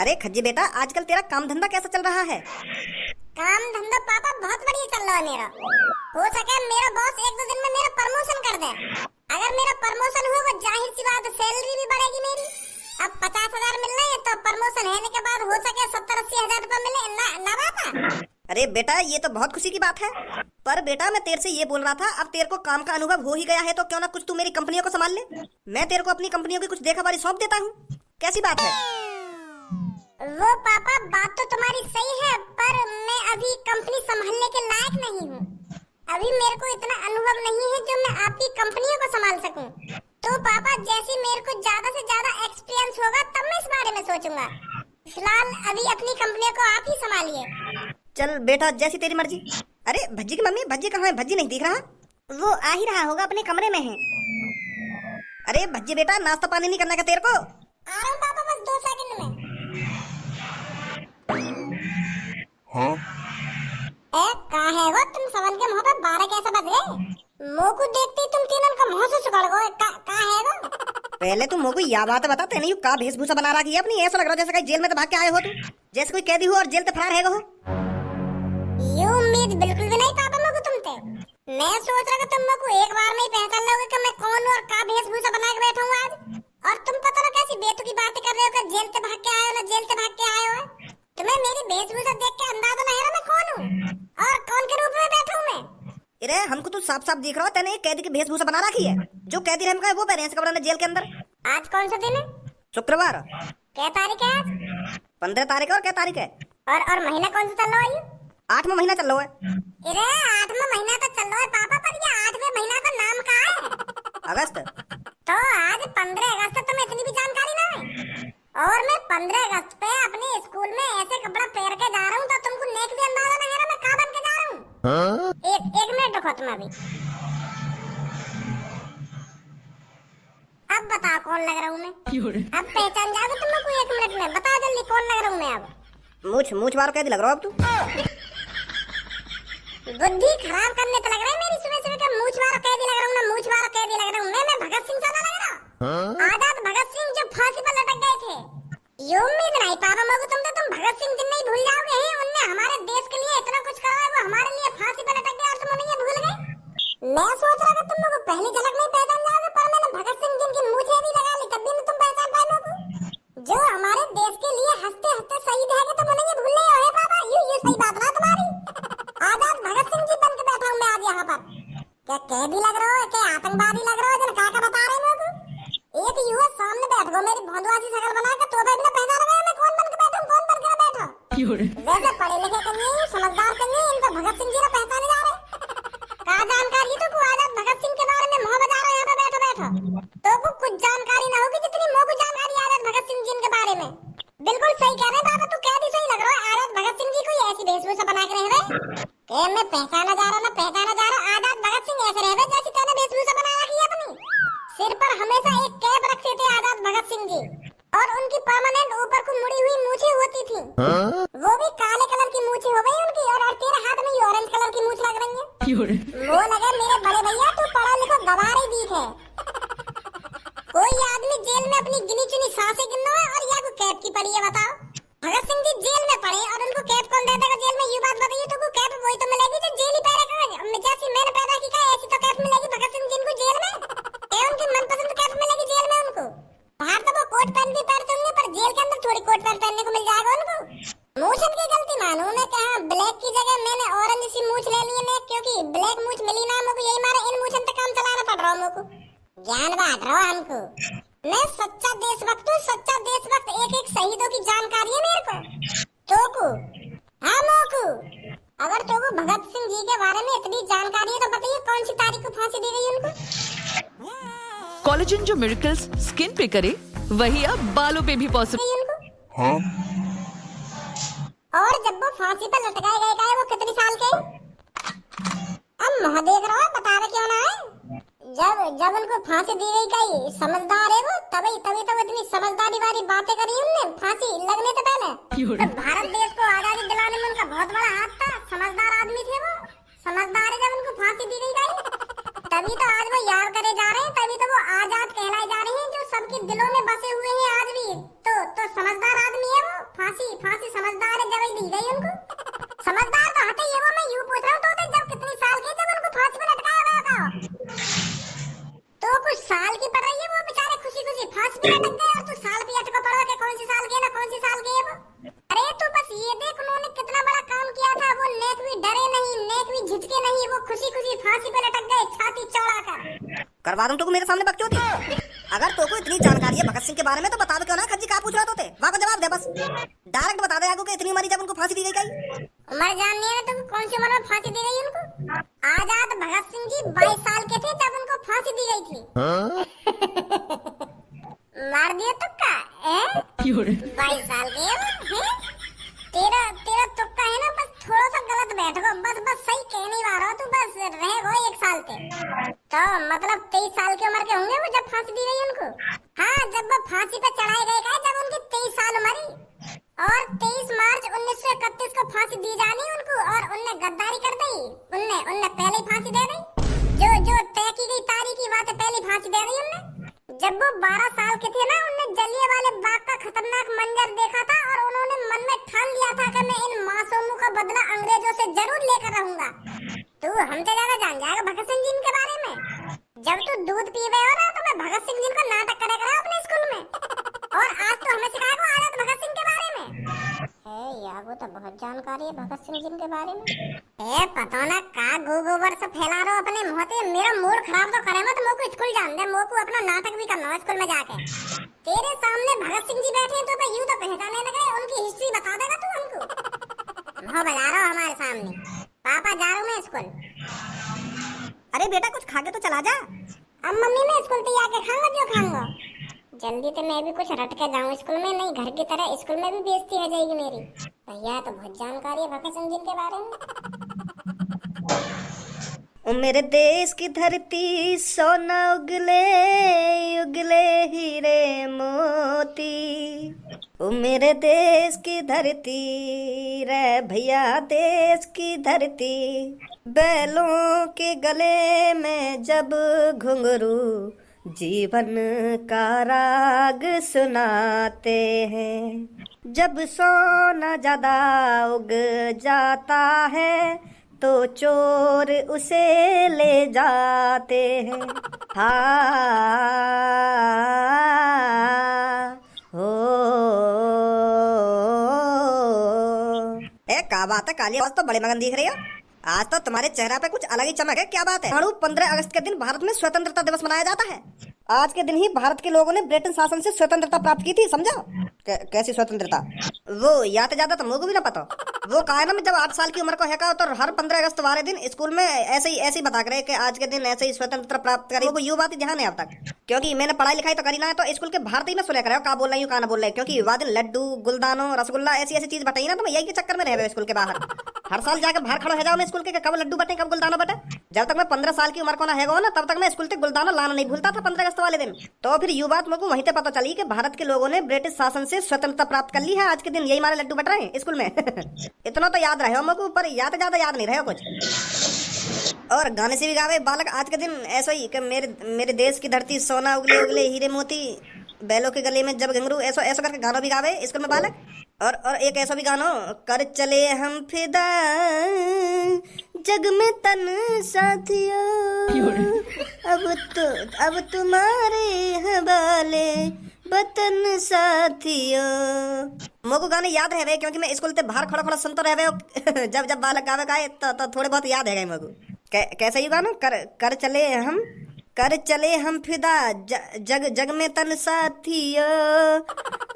अरे खज्जी बेटा, आजकल तेरा काम धंधा कैसा चल रहा है? काम धंधा पापा बहुत बढ़िया चल रहा है मेरा। हो सके मेरा बॉस एक दो दिन में मेरा प्रमोशन कर दे। अगर मेरा प्रमोशन हुआ तो जाहिर सी बात है सैलरी भी बढ़ेगी मेरी। अब 50,000 मिल रहे हैं तो प्रमोशन होने के बाद हो सके 70-80 हजार रुपए मिले ना बात। अरे बेटा, ये तो बहुत खुशी की बात है। पर बेटा, मैं तेरे से ये बोल रहा था, अब तेरे को काम का अनुभव हो ही गया है तो क्यों ना कुछ तू मेरी कंपनियों को संभाल ले। मैं तेरे को अपनी कंपनियों की कुछ देखभाली सौंप देता हूँ। कैसी बात है? वो पापा बात तो तुम्हारी सही है, पर मैं अभी कंपनी संभालने के लायक नहीं हूँ। अभी मेरे को इतना अनुभव नहीं है जो मैं आपकी कंपनियों को संभाल सकूं। तो पापा जैसे मेरे को ज्यादा से ज्यादा एक्सपीरियंस होगा तब मैं इस बारे में सोचूंगा। फिलहाल अभी अपनी कंपनियों को आप ही संभालिए। चल बेटा, जैसी तेरी मर्जी। अरे भज्जी की मम्मी, भज्जी कहाँ है? भज्जी नहीं दिख रहा। वो आ ही रहा होगा, अपने कमरे में है। अरे भज्जी बेटा, नाश्ता पानी नहीं करना क्या तेरे को? आ रहा हूँ पापा, बस 2 सेकंड में। हाँ? कहाँ है वो? तुम सबन के मुंह पे 12 कैसे बज गए? मुंह को देखते ही तुम तीनों का मुंह से सुगड़ गए। कहाँ है वो? पहले तुम मुझको यह बात बता, तेने यू का वेशभूषा बना रखी है अपनी? ऐसा लग रहा है जैसे कहीं जेल में तो भाग के आए हो तुम, जैसे कोई कैदी हो और जेल से फरार है हो। ये उम्मीद बिल्कुल भी नहीं पापा मुझको तुमसे। मैं सोच रहा था तुम मुझको एक बार में ही पहचान लोगे कि मैं कौन हूँ और का वेशभूषा बना के बैठा हूँ आज। और तुम पता ना कैसी बेतु की बातें कर रहे हो कि जेल से भाग के आए हो ना जेल से भाग के आए हो। तुम्हें मेरी वेशभूषा देख के अंदाजा नहीं है ना मैं कौन हूँ और कौन के रूप में बैठा हूँ मैं। अरे हमको तो साफ साफ दिख रहा है, तेने एक कैदी की वेशभूषा बना रखी है। जो कैदी रहने का है वो पहने हैं कमरे में जेल के अंदर। आज कौन सा दिन है? शुक्रवार। क्या तारीख है आज? 15 तारीख है। और क्या तारीख है? और महीना कौन सा चल रहा है? 8वां महीना चल रहा है। अरे 8वां महीना तो चल रहा है पापा, पर ये 8वें महीना का नाम क्या है? अगस्त। तो आज 15 अगस्त तुम्हें इतनी भी जानकारी ना है। और मैं 15 अगस्त पे अपने स्कूल में ऐसे कपड़ा पहन के जा रहा हूँ तो तुमको नेक भी अंदाजा नहीं है ना मैं कहाँ बन के जा रहा हूँ। हाँ? एक मिनट रुको तुम अभी। अब बताओ कौन लग रहा हूँ मैं? अब पहचान जाओगे तुम लोग को 1 मिनट में। बताओ जल्दी कौन लग रहा हूँ मैं अब? मूछ मारो कैदी लग रहा हो अब तू। बुद्धि खराब करने तो लग रहा है मेरी। सुबह सुबह का मूछ मारो कैदी लग रहा हूँ ना, मूछ मारो कैदी लग रहा हूँ मैं भगत सिंह ज्यादा लग रहा हूँ। आजाद भगत सिंह जो फांसी पर लटक गए थे। ये उम्मीद नहीं पापा मगो तुम भगत सिंह दिन नहीं भूल जाओगे हैं। उनने हमारे देश के लिए इतना कुछ करा है, वो हमारे लिए फांसी पर लटक गए और तुम उन्हें ये भूल गए। मैं सोच रहा था तुम लोग पहली झलक में पहचान जाओगे, पर मैंने भगत सिंह जिनकी मूछें भी लगा ली तब भी नहीं तुम पहचान पाए लोग। जो हमारे देश के लिए हंसते हंसते शहीद है तुम उन्हें ये भूल नहीं हो पापा। ये सही बात ना तुम्हारी। आजाद भगत सिंह जी बन के बैठा हूँ मैं आज यहाँ पर। क्या कैदी लग रहा हो, क्या आतंकवादी लग रहा हो? जन क्या बता रहे हो तुम? एक युवा सामने बैठ गो मेरी भोंदुआसी शकल बना के, तो भी ना पहचान रहे मैं कौन बन के बैठा हूँ, कौन बन के बैठा। वैसे पढ़े लिखे कन्या समझदार कन्या इनको भगत सिंह जी ने पहचाने जा रहे। कहा जानकारी तो को आजाद भगत सिंह के बारे में मुंह बजा रहा है यहाँ पे बैठो बैठो। तो को कुछ जानकारी ना होगी जितनी मोह को जानकारी आजाद भगत सिंह जी के बारे में। बिल्कुल सही कह रहे बाबा, तू कैदी सही लग रहा है। आजाद भगत सिंह जी को ऐसी वेशभूषा बना के रह रहे कि मैं पहचाना जा रहा ना पहचाना जा रहा। आजाद भगत सिंह ऐसे रह रहे जैसी तेने वेशभूषा बना रखी है अपनी। सिर पर हमेशा एक कैप रखते थे आजाद भगत सिंह जी और उनकी परमानेंट ऊपर को मुड़ी हुई मूछें होती थी। हाँ? वो भी काले कलर की मूछें हो गई उनकी और तेरे हाथ में ये ऑरेंज कलर की मूछ लग रही है। वो लगे मेरे बड़े भैया तू पढ़ा लिखा गवार ही दीख है। कोई आदमी जेल में अपनी गिनी चुनी सांसें गिनना है और या को कैप की पड़ी है बताओ। भगत सिंह जी जेल में पड़े और उनको कैप कौन दे देगा जेल में? ये बात बताइए। तो को कैप वही तो मिलेगी जो जेल ही पहने का। जैसी मैंने पैदा की का ऐसी तो कैप मिलेगी भगत सिंह जी को जेल में। उनकी मनपसंद कैप मिलेगी जेल में उनको। बाहर तो वो कोट पैंट भी पहनते होंगे पर जेल के अंदर थोड़ी कोट पैंट पहनने को मिल जाएगा उनको। मूछ की गलती मानो उन्हें कहा ब्लैक की जगह मैंने ऑरेंज सी मूछ ले ली है क्योंकि ब्लैक मूछ मिली ना मुझको, यही मारे इन मूछन तक काम चलाना पड़ रहा मुझको। ज्ञान बांट रहा हमको। मैं सच्चा देशभक्त हूँ, सच्चा देशभक्त। एक एक शहीदों की जानकारी है मेरे को। तोकू हाँ मोकू, अगर तोकू भगत सिंह जी के बारे में इतनी जानकारी है तो बताइए कौन सी तारीख को फांसी दी गई उनको? कोलेजन जो मिरेकल्स स्किन पे करे वही अब बालों पे भी पॉसिबल। हाँ? और जब वो फांसी पर लटकाए गए वो कितने साल के? अब मुँह देख रहा है बता रहे क्यों ना है? जब उनको फांसी दी गई कई समझदार है वो तभी तो इतनी समझदारी वाली बातें करी उनने फांसी लगने से पहले। तो भारत देश को आजादी दिलाने में उनका बहुत बड़ा हाथ था। समझदार आदमी थे वो। समझदार है जब उनको फांसी दी गई तभी तो आज वो याद करे जा रहे हैं, तभी तो वो आजाद कहलाए जा रहे हैं जो सबके दिलों में बसे हुए हैं आज भी। तो समझदार आदमी है वो। फांसी फांसी समझदार है जब दी गई उनको। समझदार तो हटे ये, वो मैं यूं पूछ रहा हूँ तो जब कितनी साल की जब उनको फांसी पे लटकाया गया था, तो कुछ साल की पड़ रही है वो बेचारे खुशी खुशी फांसी पे लटक गए, और तू साल पे अटका पड़ा के कौन सी साल की है ना कौन सी साल की है वो। अरे तू बस ये देख उन्होंने कितना बड़ा काम किया था, वो नेक भी डरे नहीं, नेक भी झिझके नहीं, वो खुशी खुशी फांसी पे लटक गए छाती चौड़ा कर। करवा दूं तो मेरे सामने बकचोदी। अगर तो को इतनी जानकारी है भगत सिंह के बारे में तो बता दो क्यों ना खज्जी का पूछ रहा होते, वहां का जवाब दे बस। डायरेक्ट बता दे आगू के इतनी उम्र जब उनको फांसी दी गई। उम्र जाननी है तो कौन सी उम्र में फांसी दी गई उनको? आजाद भगत सिंह जी 22 साल के थे जब उनको फांसी दी गई थी। मार दिया तुक्का, 22 साल के हैं? तेरा तेरा तुक्का है ना, बस थोड़ा सा गलत बैठ गो, बस सही कह नहीं पा रहा तू, बस रह गो 1 साल पे। तो मतलब 23 साल की उम्र के होंगे वो जब फांसी दी गई उनको। हाँ, जब वो फांसी पे चढ़ाए गए जब उनकी 23 साल उम्र, और 23 मार्च 1931 को फांसी दी जानी उनको, और उनने गद्दारी कर दी, उनने पहले फांसी दे दी, जो तय की गई तारीख की बात पहले फांसी दे दी उनने। जब वो 12 साल के थे ना, उनने जलियांवाले बाग का खतरनाक मंजर देखा था, और उन्होंने मन में ठान लिया था कि मैं इन मासूमों का बदला अंग्रेजों से जरूर लेकर रहूंगा। तू हमसे ज्यादा जान जाएगा भगत सिंह जी के बारे में। जब तू दूध पी गए हो ना तो मैं भगत सिंह जी का नाटक करेगा अपने स्कूल में, और आज तो हमें सिखाएगा आजाद भगत सिंह के बारे में। यागो तो बहुत जानकारी है भगत सिंह जी के बारे में। पता ना का गोबर से फैला रहा अपने मुंह पे, मेरा मूड खराब तो करे मत, मोको स्कूल जान दे, मोको अपना नाटक भी करना है स्कूल में जाके। तेरे सामने भगत सिंह जी बैठे हैं तो यूं तो पहचाने लगे, उनकी हिस्ट्री बता देगा तू हमको? हाँ बजा रहा हमारे सामने, पापा जा रहा हूँ मैं स्कूल। अरे बेटा कुछ खा के तो चला जा। अब मम्मी मैं स्कूल पे आके खाऊंगा जो खाऊंगा। जल्दी तो मैं भी कुछ रट के जाऊं स्कूल में, नहीं घर की तरह स्कूल में भी बेइज्जती हो जाएगी मेरी। भैया तो बहुत जानकारी है भगत सिंह जी के बारे में। ओ मेरे देश की धरती सोना उगले उगले हीरे मोती, ओ मेरे देश की धरती रे भैया देश की धरती, बैलों के गले में जब घुंघरू जीवन का राग सुनाते हैं, जब सोना ज्यादा उग जाता है तो चोर उसे ले जाते हैं। हाँ हो क्या बात है काली, आज तो बड़े मगन दिख रही हो। आज तो तुम्हारे चेहरा पे कुछ अलग ही चमक है, क्या बात है? 15 अगस्त के दिन भारत में स्वतंत्रता दिवस मनाया जाता है। आज के दिन ही भारत के लोगों ने ब्रिटेन शासन से स्वतंत्रता प्राप्त की थी, समझा? कैसी स्वतंत्रता? वो याद ज्यादा तो मुझको भी ना पता। वो कहा ना, जब 8 साल की उम्र को है का, तो हर 15 अगस्त वाले दिन स्कूल में ऐसे ही बता करे कि आज के दिन ऐसे ही स्वतंत्रता प्राप्त करी। वो यू बात ध्यान है अब तक, क्योंकि मैंने पढ़ाई लिखाई तो करी ना है, तो स्कूल के बाहर ही ना सुने करे का बोल रही हूँ का ना बोल रहे, क्योंकि वह दिन लड्डू गुलदानो रसगुल्ला ऐसी चीज बताई ना, तो मैं यही के चक्कर में रह स्कूल के बाहर। हर साल जाकर बाहर खड़ा हो जाओ मैं स्कूल के, कब लड्डू बटे कब गुलदानो बटे। जब तक मैं 15 साल की उम्र को ना है ना, तब तक मैं स्कूल से गुलदानो लाना नहीं भूलता था 15 अगस्त वाले दिन। तो फिर यू बात मुझको वहीं से पता चली कि भारत के लोगों ने ब्रिटिश शासन से स्वतंत्रता प्राप्त कर ली है। आज के दिन यही हमारे लड्डू बट रहे हैं स्कूल में। इतना तो याद रहे हो मुझको, पर याद ज्यादा याद नहीं रहे कुछ। और गाने से भी गावे बालक आज के दिन ऐसा ही कि मेरे देश की धरती सोना उगले उगले हीरे मोती, बैलों के गले में जब घुंघरू, ऐसा ऐसा करके गाना भी गावे स्कूल में बालक। और एक ऐसा भी गाना, कर चले हम फिदा जग में तन साथियों, अब तुम्हारे हवाले वतन साथियों। मोको गाने याद है क्योंकि मैं स्कूल से बाहर खड़ा सुनता रहे। जब बालक गावे गाए तो थोड़े बहुत याद है मोको। कैसा ही गाना, कर चले हम फिदा जग में तन साथियों,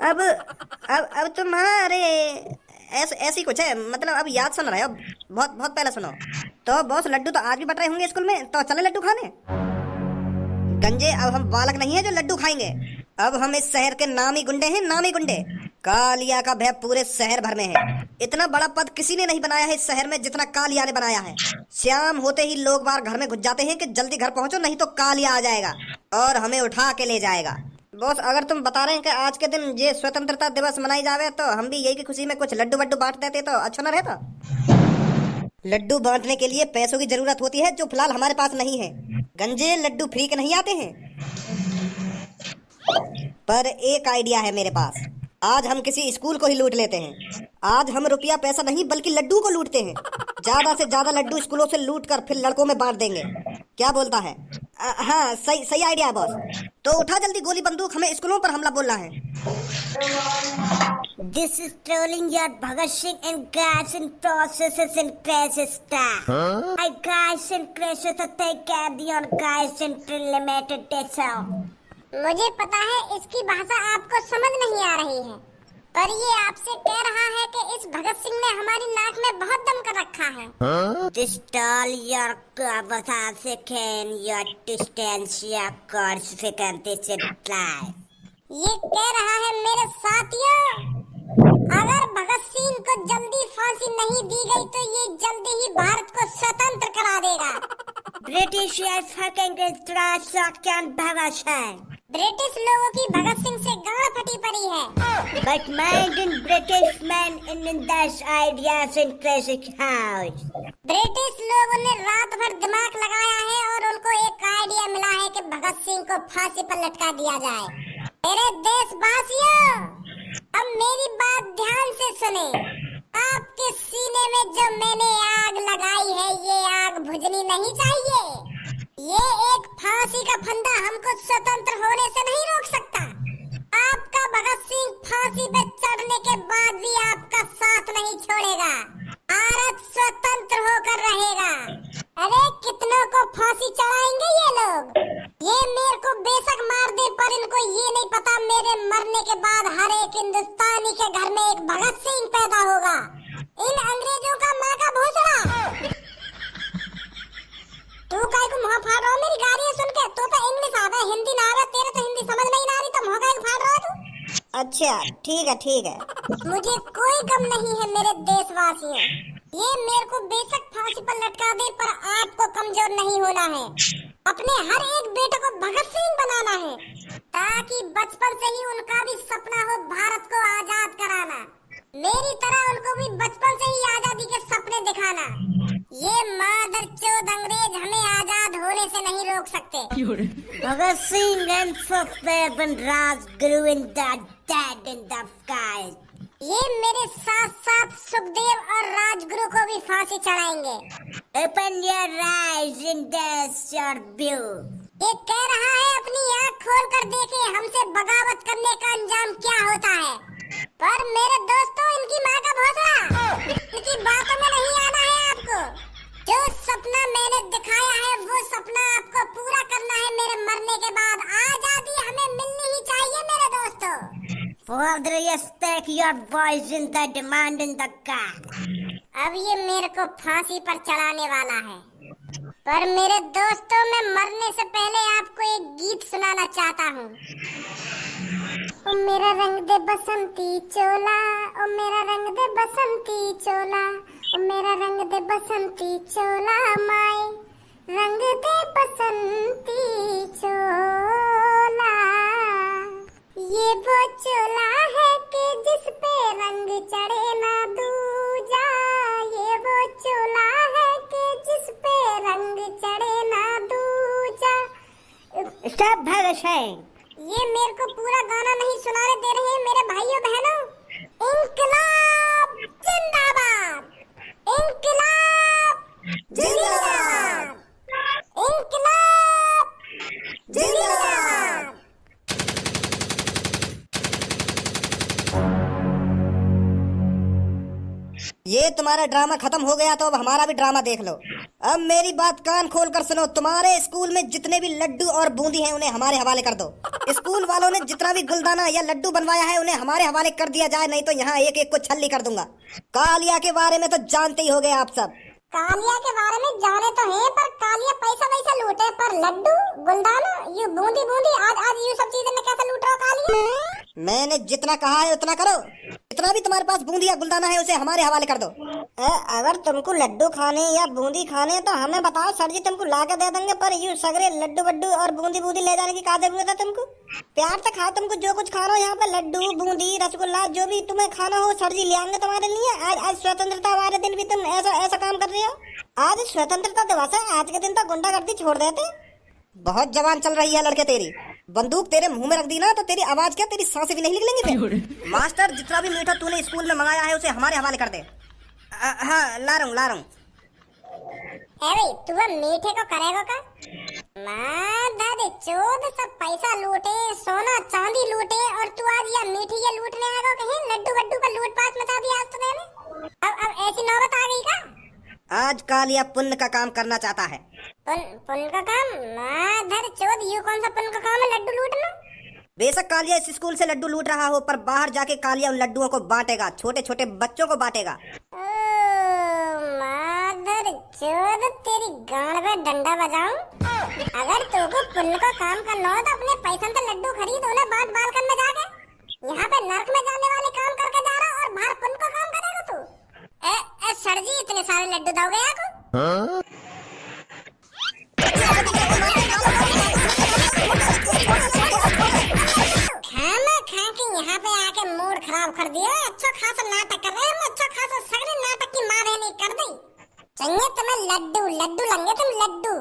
अब तुम्हारे ऐसी कुछ है, मतलब अब याद सुन रहे हो, बहुत पहले सुनो। तो बॉस लड्डू तो आज भी बट रहे होंगे स्कूल में, तो चले लड्डू खाने। गंजे अब हम बालक नहीं है जो लड्डू खाएंगे, अब हम इस शहर के नामी गुंडे हैं, नामी गुंडे। कालिया का भय पूरे शहर भर में है। इतना बड़ा पद किसी ने नहीं बनाया है इस शहर में जितना कालिया ने बनाया है। शाम होते ही लोग बाहर घर में घुस जाते हैं कि जल्दी घर पहुंचो नहीं तो कालिया आ जाएगा और हमें उठा के ले जाएगा। बॉस अगर तुम बता रहे हैं कि आज के दिन ये स्वतंत्रता दिवस मनाई जावे, तो हम भी यही की खुशी में कुछ लड्डू वड्डू बांट देते तो अच्छा न रहता। लड्डू बांटने के लिए पैसों की जरूरत होती है जो फिलहाल हमारे पास नहीं है। गंजे लड्डू फ्री के नहीं आते हैं। पर एक आइडिया है मेरे पास। आज हम किसी स्कूल को ही लूट लेते हैं। आज हम रुपया पैसा नहीं बल्कि लड्डू को लूटते हैं। ज्यादा से ज्यादा लड्डू स्कूलों से लूट कर फिर लड़कों में बांट देंगे। क्या बोलता है? हाँ, सही सही आइडिया है बॉस। तो उठा जल्दी गोली बंदूक, हमें स्कूलों पर हमला बोलना है। This is trolling your Bhagat Singh and guys in processes and crashes stuff. I guys and crashes to take care on guys and limited desktop. मुझे पता है इसकी भाषा आपको समझ नहीं आ रही है, पर ये आपसे कह रहा है कि इस भगत सिंह ने हमारी नाक में बहुत दम कर रखा है। This tall your conversation your distance your course figure this reply. ये कह रहा है मेरे साथियों, अगर भगत सिंह को जल्दी फांसी नहीं दी गई तो ये जल्दी ही भारत को स्वतंत्र करा देगा। ब्रिटिश ब्रिटिश लोगों की भगत सिंह से गांड फटी पड़ी है। But mind in British man in this ideas in classic house. British लोगों ने रात भर दिमाग लगाया है और उनको एक आइडिया मिला है कि भगत सिंह को फांसी पर लटका दिया जाए। मेरे देशवासियों, अब मेरी बात ध्यान से सुने। आपके सीने में जो मैंने आग लगाई है, ये आग बुझनी नहीं चाहिए। ये एक फांसी का फंदा हमको स्वतंत्र होने से नहीं रोक सकता। आपका भगत सिंह फांसी पे चढ़ने के बाद भी आपका साथ नहीं छोड़ेगा। भारत स्वतंत्र होकर रहेगा। अरे कितनों को फांसी चढ़ाएंगे ये लोग। ये मेरे को बेशक मार दे, पर इनको ये नहीं पता मेरे मरने के बाद हर एक हिंदुस्तानी के घर में एक भगत सिंह पैदा होगा। इन अंग्रेजों का माँ का भोसड़ा। तू काहे को मुंह फाड़ रहा है मेरी गालियां सुन के? तो इंग्लिश आवे, हिंदी ना आवे। तेरे तो हिंदी समझ नहीं आ रही, तो मुंह काहे को फाड़ रहा है तू? अच्छा ठीक है ठीक है। मुझे कोई गम नहीं है मेरे देशवासियों। ये मेरे को बेशक फांसी पर लटका दे, पर आपको कमजोर नहीं होना है। अपने हर एक बेटे को भगत सिंह बनाना है, ताकि बचपन से ही उनका भी सपना हो भारत को आजाद कराना। मेरी तरह उनको भी बचपन से ही आजादी के सपने दिखाना। ये मादरचोद अंग्रेज हमें आजाद होने से नहीं रोक सकते। Bhagat Singh and Sukhdev and Rajguru in the dead in the sky. ये मेरे साथ साथ सुखदेव और राजगुरु को भी फांसी चढ़ाएंगे। Open your eyes and that's your view. ये कह रहा है अपनी आँख खोल कर देखे हमसे बगावत करने का अंजाम क्या होता है। पर मेरे दोस्तों, इनकी माँ का भोसड़ा, इनकी बातों में नहीं आना है आपको। जो सपना मैंने दिखाया है वो सपना आपको पूरा करना है मेरे मरने के बाद। आजादी हमें मिलनी ही चाहिए मेरे दोस्तों। Father, yes, take your voice in the demand in the car. अब ये मेरे को फांसी पर चढ़ाने वाला है, पर मेरे दोस्तों, मैं मरने से पहले आपको एक गीत सुनाना चाहता हूँ। ओ मेरा रंग दे बसंती चोला, ओ मेरा रंग दे बसंती चोला, ओ मेरा रंग दे बसंती चोला माए, रंग दे बसंती चोला। ये वो चोला है कि जिस पे रंग चढ़े ना दूजा। ये वो चोला है कि जिस पे रंग चढ़े ना दूजा। स्टॉप भगत सिंह। ये मेरे को पूरा गाना नहीं सुनाने दे रहे हैं मेरे भाइयों बहनों। इंकलाब जिंदाबाद, इंकलाब जिंदाबाद, इंकलाब जिंदाबाद। ये तुम्हारा ड्रामा खत्म हो गया तो अब हमारा भी ड्रामा देख लो। अब मेरी बात कान खोल कर सुनो। तुम्हारे स्कूल में जितने भी लड्डू और बूंदी हैं उन्हें हमारे हवाले कर दो। स्कूल वालों ने जितना भी गुलदाना या लड्डू बनवाया है उन्हें हमारे हवाले कर दिया जाए, नहीं तो यहाँ एक एक को छल्ली कर दूंगा। कालिया के बारे में तो जानते ही होगे आप सब। कालिया के बारे में जाने तो है, पर कालिया पैसा वैसा लूटे, पर लड्डू गुलदाना ये बूंदी बूंदी आज ये सब चीजें मैं कैसे लूट रहा हूँ कालिया? मैंने जितना कहा है उतना करो। जितना भी तुम्हारे पास बूंदी या गुलदाना है उसे हमारे हवाले कर दो। अगर तुमको लड्डू खाने या बूंदी खाने तो हमें बताओ, सर जी तुमको ला के दे देंगे। पर यूं सगरे लड्डू वड्डू और बूंदी बूंदी ले जाने की क्या जरूरत है तुमको? प्यार से खाओ, तुमको जो कुछ खाना हो यहाँ पे लड्डू बूंदी रसगुल्ला जो भी तुम्हें खाना हो सर जी ले आएंगे तुम्हारे लिए। आज स्वतंत्रता वाले दिन भी तुम ऐसा काम कर रहे हो। आज स्वतंत्रता दिवस है, आज के दिन तो गुंडागर्दी छोड़ देते। बहुत जवान चल रही है लड़के तेरी। बंदूक तेरे मुंह में रख दी ना तो तेरी आवाज क्या, तेरी सांसें भी नहीं निकलेंगी फिर। मास्टर, जितना भी मीठा तूने स्कूल में मंगाया है उसे हमारे हवाले कर दे। हाँ, ला रहा हूँ। भाई तू वो मीठे को करेगा का? माधर चोद, सब पैसा लूटे, सोना चांदी लूटे, और तू आज ये मीठी ये लूटने आएगा कहीं? लड्डू वड्डू का लूटपाट मचा दिया आज तूने। अब ऐसी नौबत आ गई का? आज कालिया पुण्य का काम करना चाहता है। पुण्य का काम? माधर चोद, यू कौन सा पुण्य का काम है लड्डू लूटना? बेशक कालिया इस स्कूल से लड्डू लूट रहा हो, पर बाहर जाके कालिया उन लड्डुओं को बांटेगा, छोटे छोटे बच्चों को बांटेगा। माधर चोद, तेरी गांड पे डंडा बजाऊं? अगर तुमको पुण्य का काम करना हो तो अपने पैसे से लड्डू खरीद, उन्हें बांट बालकन में जाके। यहाँ पे नर्क में जाने वाले काम करके जा रहा और बाहर पुण्य का काम करेगा तू? सर जी, इतने सारे लड्डू दोगे आपको? खाना खा के यहाँ पे आके मूड खराब कर दिया। अच्छा खासा नाटक कर रहे हैं, अच्छा खासा सगरे नाटक की माँ बहनी कर दी। चाहिए तुम्हें लड्डू, लड्डू लंगे तुम लड्डू।